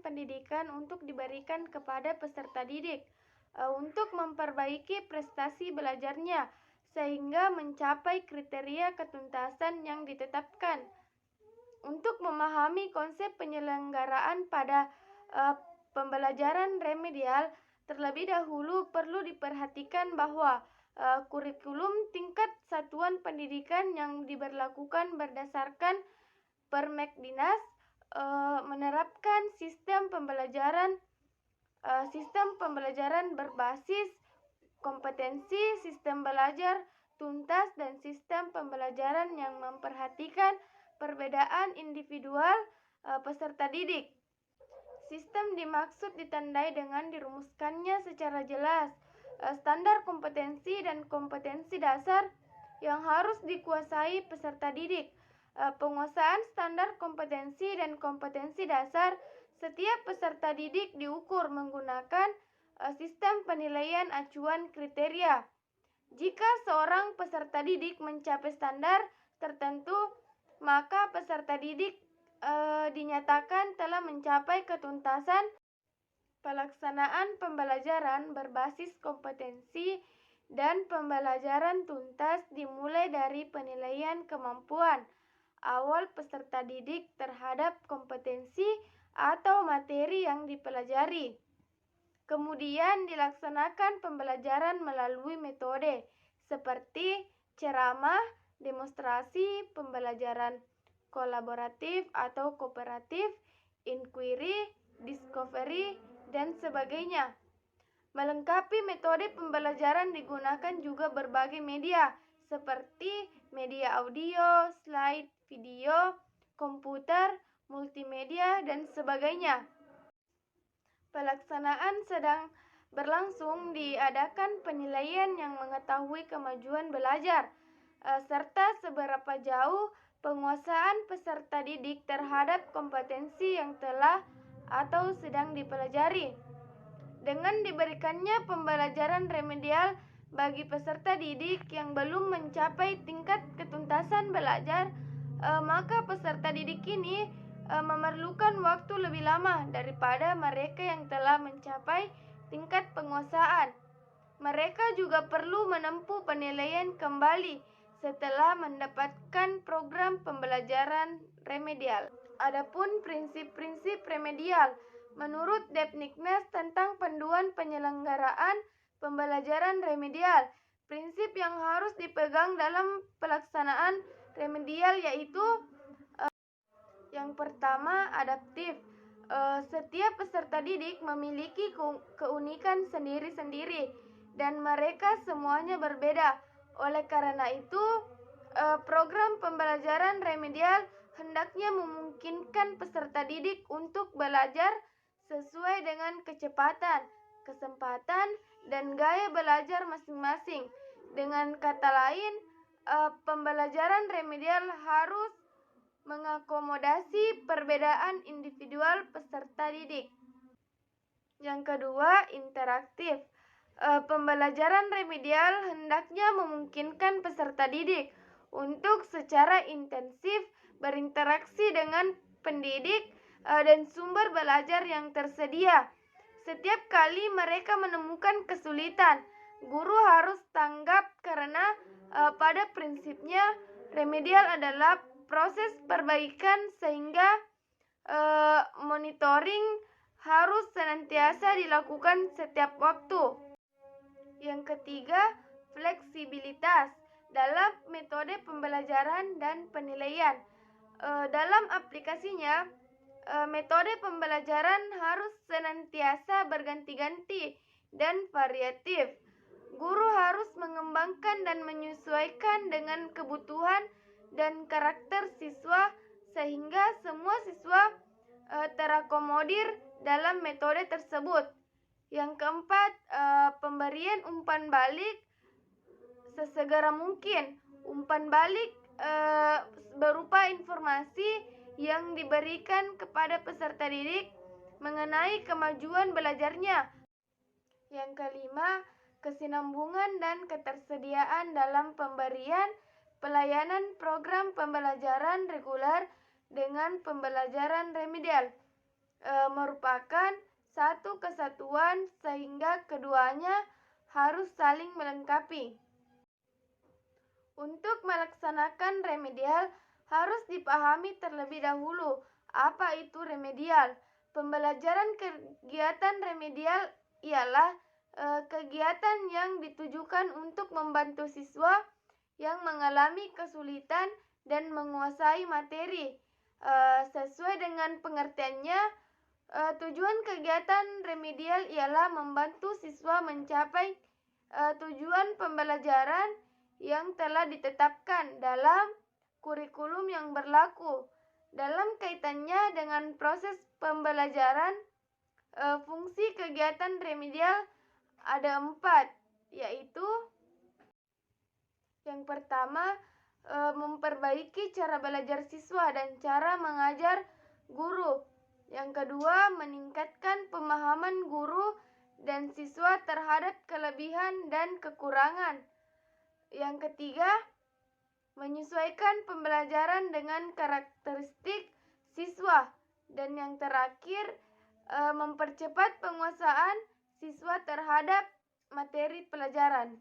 pendidikan untuk diberikan kepada peserta didik untuk memperbaiki prestasi belajarnya sehingga mencapai kriteria ketuntasan yang ditetapkan. Untuk memahami konsep penyelenggaraan pada pembelajaran remedial, terlebih dahulu perlu diperhatikan bahwa kurikulum tingkat satuan pendidikan yang diberlakukan berdasarkan Permekdinas menerapkan sistem pembelajaran berbasis kompetensi, sistem belajar tuntas, dan sistem pembelajaran yang memperhatikan perbedaan individual peserta didik. Sistem dimaksud ditandai dengan dirumuskannya secara jelas standar kompetensi dan kompetensi dasar yang harus dikuasai peserta didik. Penguasaan standar kompetensi dan kompetensi dasar setiap peserta didik diukur menggunakan sistem penilaian acuan kriteria. Jika seorang peserta didik mencapai standar tertentu, maka peserta didik dinyatakan telah mencapai ketuntasan pelaksanaan pembelajaran berbasis kompetensi dan pembelajaran tuntas dimulai dari penilaian kemampuan awal peserta didik terhadap kompetensi atau materi yang dipelajari. Kemudian dilaksanakan pembelajaran melalui metode seperti ceramah, demonstrasi, pembelajaran kolaboratif atau kooperatif, inquiry, discovery, dan sebagainya. Melengkapi metode pembelajaran digunakan juga berbagai media seperti media audio, slide, video, komputer, multimedia, dan sebagainya. Pelaksanaan sedang berlangsung diadakan penilaian yang mengetahui kemajuan belajar, serta seberapa jauh penguasaan peserta didik terhadap kompetensi yang telah atau sedang dipelajari. Dengan diberikannya pembelajaran remedial bagi peserta didik yang belum mencapai tingkat ketuntasan belajar, maka peserta didik ini memerlukan waktu lebih lama daripada mereka yang telah mencapai tingkat penguasaan. Mereka juga perlu menempuh penilaian kembali setelah mendapatkan program pembelajaran remedial. Adapun prinsip-prinsip remedial menurut Depdiknas tentang panduan penyelenggaraan pembelajaran remedial, prinsip yang harus dipegang dalam pelaksanaan remedial yaitu yang pertama, adaptif. Setiap peserta didik memiliki keunikan sendiri-sendiri dan mereka semuanya berbeda. Oleh karena itu, program pembelajaran remedial hendaknya memungkinkan peserta didik untuk belajar sesuai dengan kecepatan, kesempatan, dan gaya belajar masing-masing. Dengan kata lain, pembelajaran remedial harus mengakomodasi perbedaan individual peserta didik. Yang kedua, interaktif. Pembelajaran remedial hendaknya memungkinkan peserta didik untuk secara intensif berinteraksi dengan pendidik dan sumber belajar yang tersedia. Setiap kali mereka menemukan kesulitan, guru harus tanggap karena pada prinsipnya remedial adalah proses perbaikan sehingga monitoring harus senantiasa dilakukan setiap waktu. Yang ketiga, fleksibilitas dalam metode pembelajaran dan penilaian. Dalam aplikasinya, metode pembelajaran harus senantiasa berganti-ganti dan variatif. Guru harus mengembangkan dan menyesuaikan dengan kebutuhan dan karakter siswa sehingga semua siswa terakomodir dalam metode tersebut. Yang keempat, pemberian umpan balik sesegera mungkin. Umpan balik berupa informasi yang diberikan kepada peserta didik mengenai kemajuan belajarnya. Yang kelima, kesinambungan dan ketersediaan dalam pemberian pelayanan program pembelajaran reguler dengan pembelajaran remedial. merupakan satu kesatuan sehingga keduanya harus saling melengkapi. Untuk melaksanakan remedial harus dipahami terlebih dahulu apa itu remedial. Pembelajaran kegiatan remedial ialah kegiatan yang ditujukan untuk membantu siswa yang mengalami kesulitan dan menguasai materi. Sesuai dengan pengertiannya, tujuan kegiatan remedial ialah membantu siswa mencapai tujuan pembelajaran yang telah ditetapkan dalam kurikulum yang berlaku. Dalam kaitannya dengan proses pembelajaran, fungsi kegiatan remedial ada 4, yaitu yang pertama, memperbaiki cara belajar siswa dan cara mengajar guru. Yang kedua, meningkatkan pemahaman guru dan siswa terhadap kelebihan dan kekurangan. Yang ketiga, menyesuaikan pembelajaran dengan karakteristik siswa. Dan yang terakhir, mempercepat penguasaan siswa terhadap materi pelajaran.